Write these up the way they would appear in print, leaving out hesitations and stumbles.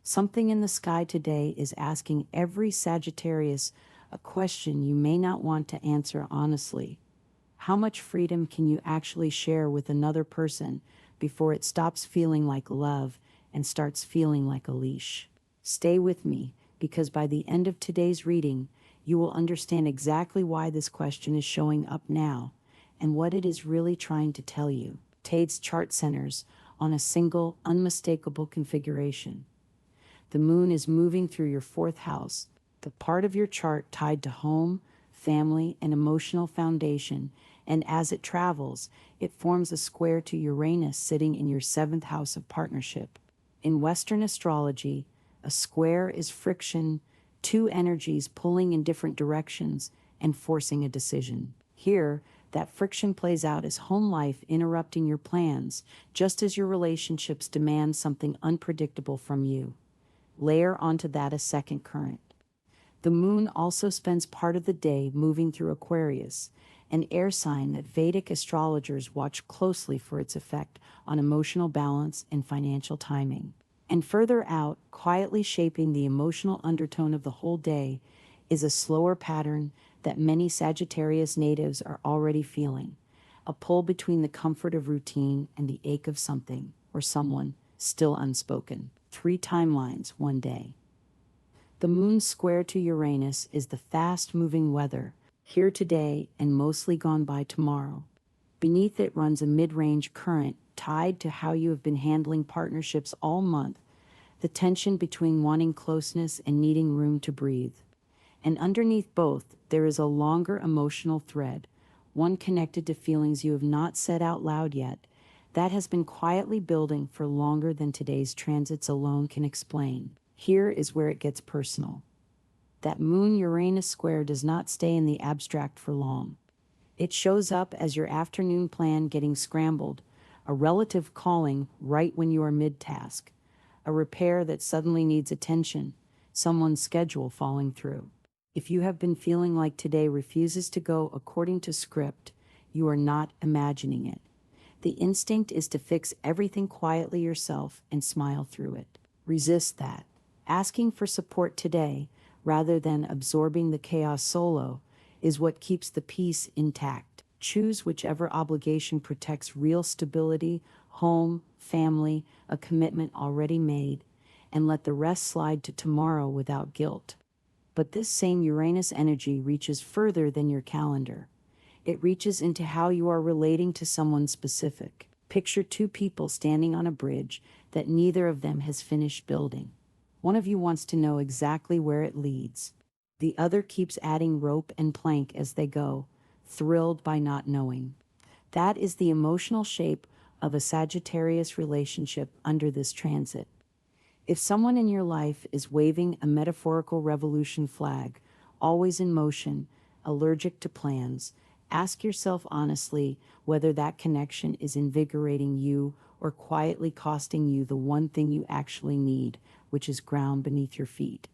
Something in the sky today is asking every Sagittarius a question you may not want to answer honestly. How much freedom can you actually share with another person before it stops feeling like love and starts feeling like a leash? Stay with me, because by the end of today's reading, you will understand exactly why this question is showing up now and what it is really trying to tell you. Tade's chart centers on a single, unmistakable configuration. The moon is moving through your fourth house, the part of your chart tied to home, family, and emotional foundation, and as it travels, it forms a square to Uranus sitting in your seventh house of partnership. In Western astrology, a square is friction, two energies pulling in different directions and forcing a decision. Here, that friction plays out as home life interrupting your plans, just as your relationships demand something unpredictable from you. Layer onto that a second current. The moon also spends part of the day moving through Aquarius, an air sign that Vedic astrologers watch closely for its effect on emotional balance and financial timing. And further out, quietly shaping the emotional undertone of the whole day, is a slower pattern that many Sagittarius natives are already feeling, a pull between the comfort of routine and the ache of something or someone still unspoken. 3 timelines, one day. The moon's square to Uranus is the fast-moving weather, here today and mostly gone by tomorrow. Beneath it runs a mid-range current tied to how you have been handling partnerships all month, the tension between wanting closeness and needing room to breathe. And underneath both, there is a longer emotional thread, one connected to feelings you have not said out loud yet, that has been quietly building for longer than today's transits alone can explain. Here is where it gets personal. That Moon-Uranus square does not stay in the abstract for long. It shows up as your afternoon plan getting scrambled, a relative calling right when you are mid-task, a repair that suddenly needs attention, someone's schedule falling through. If you have been feeling like today refuses to go according to script, you are not imagining it. The instinct is to fix everything quietly yourself and smile through it. Resist that. Asking for support today, rather than absorbing the chaos solo, is what keeps the peace intact. Choose whichever obligation protects real stability, home, family, a commitment already made, and let the rest slide to tomorrow without guilt. But this same Uranus energy reaches further than your calendar. It reaches into how you are relating to someone specific. Picture 2 people standing on a bridge that neither of them has finished building. One of you wants to know exactly where it leads. The other keeps adding rope and plank as they go, thrilled by not knowing. That is the emotional shape of a Sagittarius relationship under this transit. If someone in your life is waving a metaphorical revolution flag, always in motion, allergic to plans, ask yourself honestly whether that connection is invigorating you or quietly costing you the one thing you actually need, which is ground beneath your feet.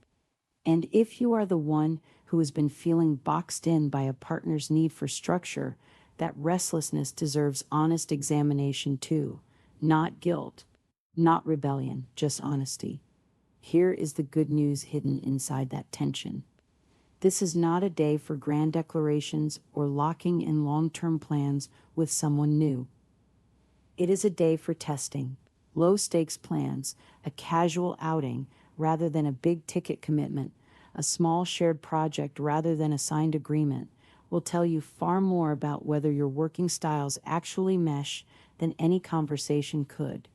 And if you are the one who has been feeling boxed in by a partner's need for structure, that restlessness deserves honest examination too, not guilt, not rebellion, just honesty. Here is the good news hidden inside that tension. This is not a day for grand declarations or locking in long-term plans with someone new. It is a day for testing, low-stakes plans, a casual outing rather than a big-ticket commitment, a small shared project rather than a signed agreement, will tell you far more about whether your working styles actually mesh than any conversation could.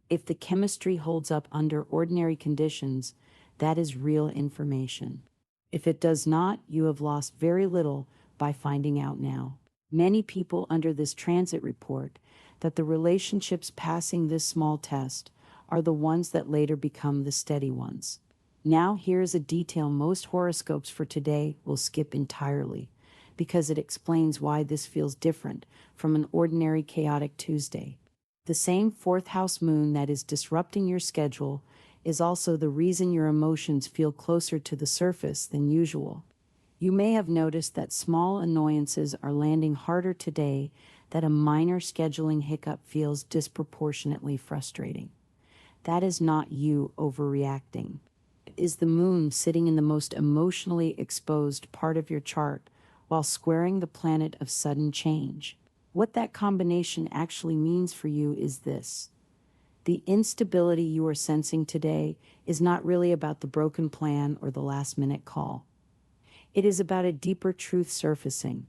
If the chemistry holds up under ordinary conditions, that is real information. If it does not, you have lost very little by finding out now. Many people under this transit report that the relationships passing this small test are the ones that later become the steady ones. Now here is a detail most horoscopes for today will skip entirely, because it explains why this feels different from an ordinary chaotic Tuesday. The same 4th house moon that is disrupting your schedule is also the reason your emotions feel closer to the surface than usual. You may have noticed that small annoyances are landing harder today, that a minor scheduling hiccup feels disproportionately frustrating. That is not you overreacting. It is the moon sitting in the most emotionally exposed part of your chart while squaring the planet of sudden change. What that combination actually means for you is this. The instability you are sensing today is not really about the broken plan or the last-minute call. It is about a deeper truth surfacing,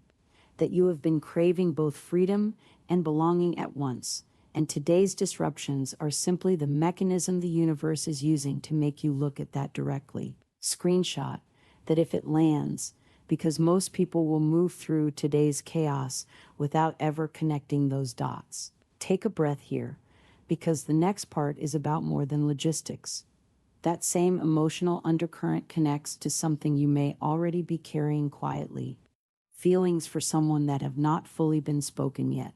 that you have been craving both freedom and belonging at once, and today's disruptions are simply the mechanism the universe is using to make you look at that directly. Screenshot that if it lands, because most people will move through today's chaos without ever connecting those dots. Take a breath here, because the next part is about more than logistics. That same emotional undercurrent connects to something you may already be carrying quietly, feelings for someone that have not fully been spoken yet.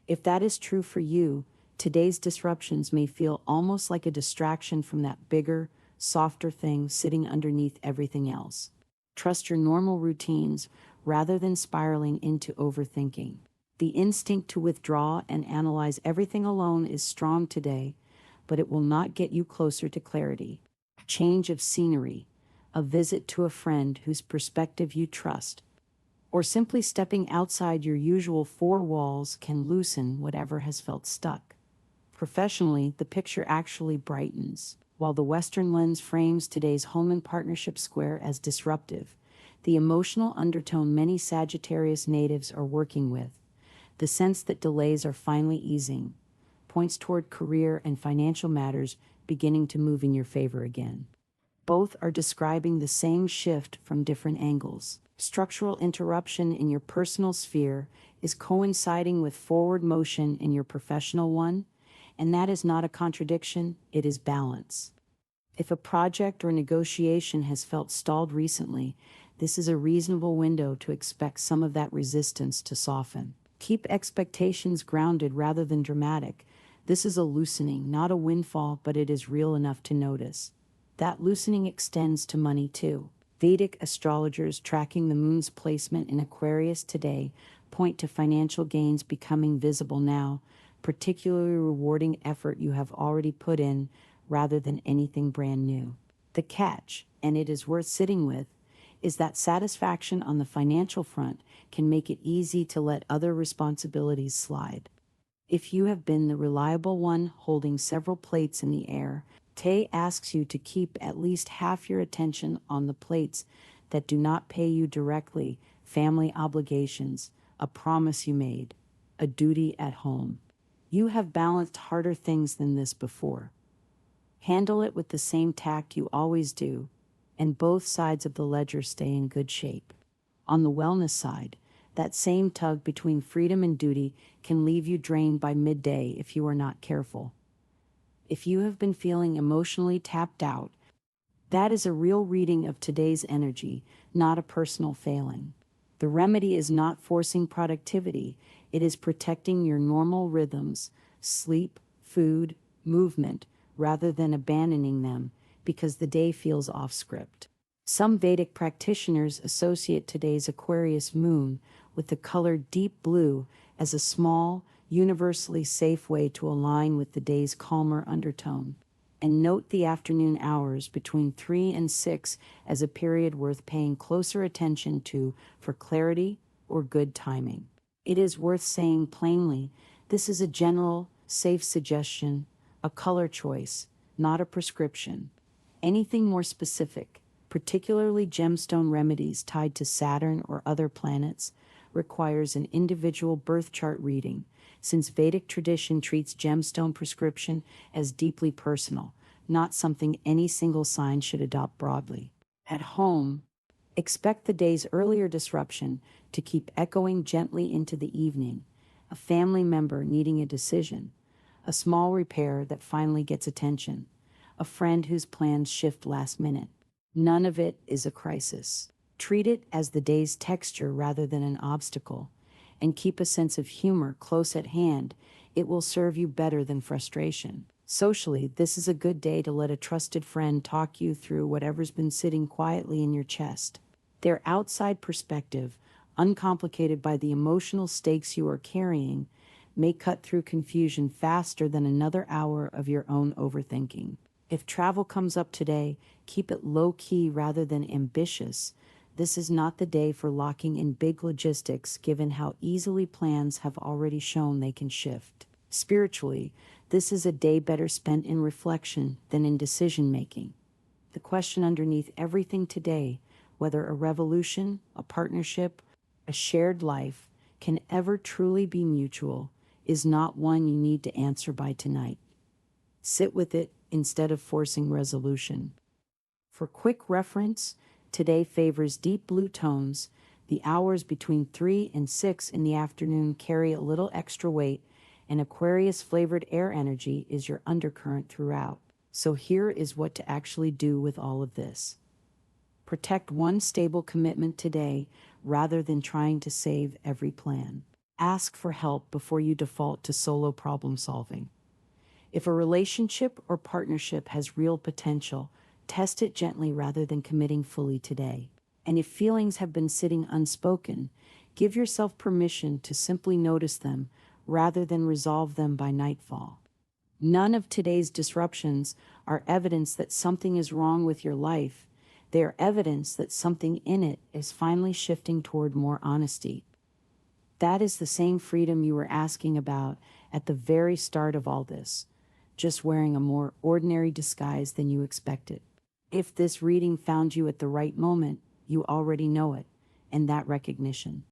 If that is true for you, today's disruptions may feel almost like a distraction from that bigger, softer thing sitting underneath everything else. Trust your normal routines rather than spiraling into overthinking. The instinct to withdraw and analyze everything alone is strong today, but it will not get you closer to clarity. Change of scenery, a visit to a friend whose perspective you trust, or simply stepping outside your usual four walls can loosen whatever has felt stuck. Professionally, the picture actually brightens. While the Western lens frames today's home and partnership square as disruptive, the emotional undertone many Sagittarius natives are working with, the sense that delays are finally easing, points toward career and financial matters beginning to move in your favor again. Both are describing the same shift from different angles. Structural interruption in your personal sphere is coinciding with forward motion in your professional one, and that is not a contradiction, it is balance. If a project or negotiation has felt stalled recently, this is a reasonable window to expect some of that resistance to soften. Keep expectations grounded rather than dramatic. This is a loosening, not a windfall, but it is real enough to notice. That loosening extends to money too. Vedic astrologers tracking the moon's placement in Aquarius today point to financial gains becoming visible now, particularly rewarding effort you have already put in rather than anything brand new. The catch, and it is worth sitting with, is that satisfaction on the financial front can make it easy to let other responsibilities slide. If you have been the reliable one holding several plates in the air, Tay asks you to keep at least half your attention on the plates that do not pay you directly: family obligations, a promise you made, a duty at home. You have balanced harder things than this before. Handle it with the same tact you always do, and both sides of the ledger stay in good shape. On the wellness side, that same tug between freedom and duty can leave you drained by midday if you are not careful. If you have been feeling emotionally tapped out, that is a real reading of today's energy, not a personal failing. The remedy is not forcing productivity, it is protecting your normal rhythms, sleep, food, movement, rather than abandoning them because the day feels off script. Some Vedic practitioners associate today's Aquarius moon with the color deep blue as a small, universally safe way to align with the day's calmer undertone. And note the afternoon hours between 3 and 6 as a period worth paying closer attention to for clarity or good timing. It is worth saying plainly, this is a general, safe suggestion, a color choice, not a prescription. Anything more specific, particularly gemstone remedies tied to Saturn or other planets, requires an individual birth chart reading, since Vedic tradition treats gemstone prescription as deeply personal, not something any single sign should adopt broadly. At home, expect the day's earlier disruption to keep echoing gently into the evening, a family member needing a decision, a small repair that finally gets attention, a friend whose plans shift last minute. None of it is a crisis. Treat it as the day's texture rather than an obstacle, and keep a sense of humor close at hand. It will serve you better than frustration. Socially, this is a good day to let a trusted friend talk you through whatever's been sitting quietly in your chest. Their outside perspective, uncomplicated by the emotional stakes you are carrying, may cut through confusion faster than another hour of your own overthinking. If travel comes up today, keep it low-key rather than ambitious. This is not the day for locking in big logistics, given how easily plans have already shown they can shift. Spiritually, this is a day better spent in reflection than in decision-making. The question underneath everything today, whether a revolution, a partnership, a shared life, can ever truly be mutual, is not one you need to answer by tonight. Sit with it instead of forcing resolution. For quick reference, today favors deep blue tones. The hours between 3 and 6 in the afternoon carry a little extra weight, and Aquarius-flavored air energy is your undercurrent throughout. So here is what to actually do with all of this. Protect one stable commitment today rather than trying to save every plan. Ask for help before you default to solo problem solving. If a relationship or partnership has real potential, test it gently rather than committing fully today. And if feelings have been sitting unspoken, give yourself permission to simply notice them rather than resolve them by nightfall. None of today's disruptions are evidence that something is wrong with your life. They are evidence that something in it is finally shifting toward more honesty. That is the same freedom you were asking about at the very start of all this, just wearing a more ordinary disguise than you expected. If this reading found you at the right moment, you already know it, and that recognition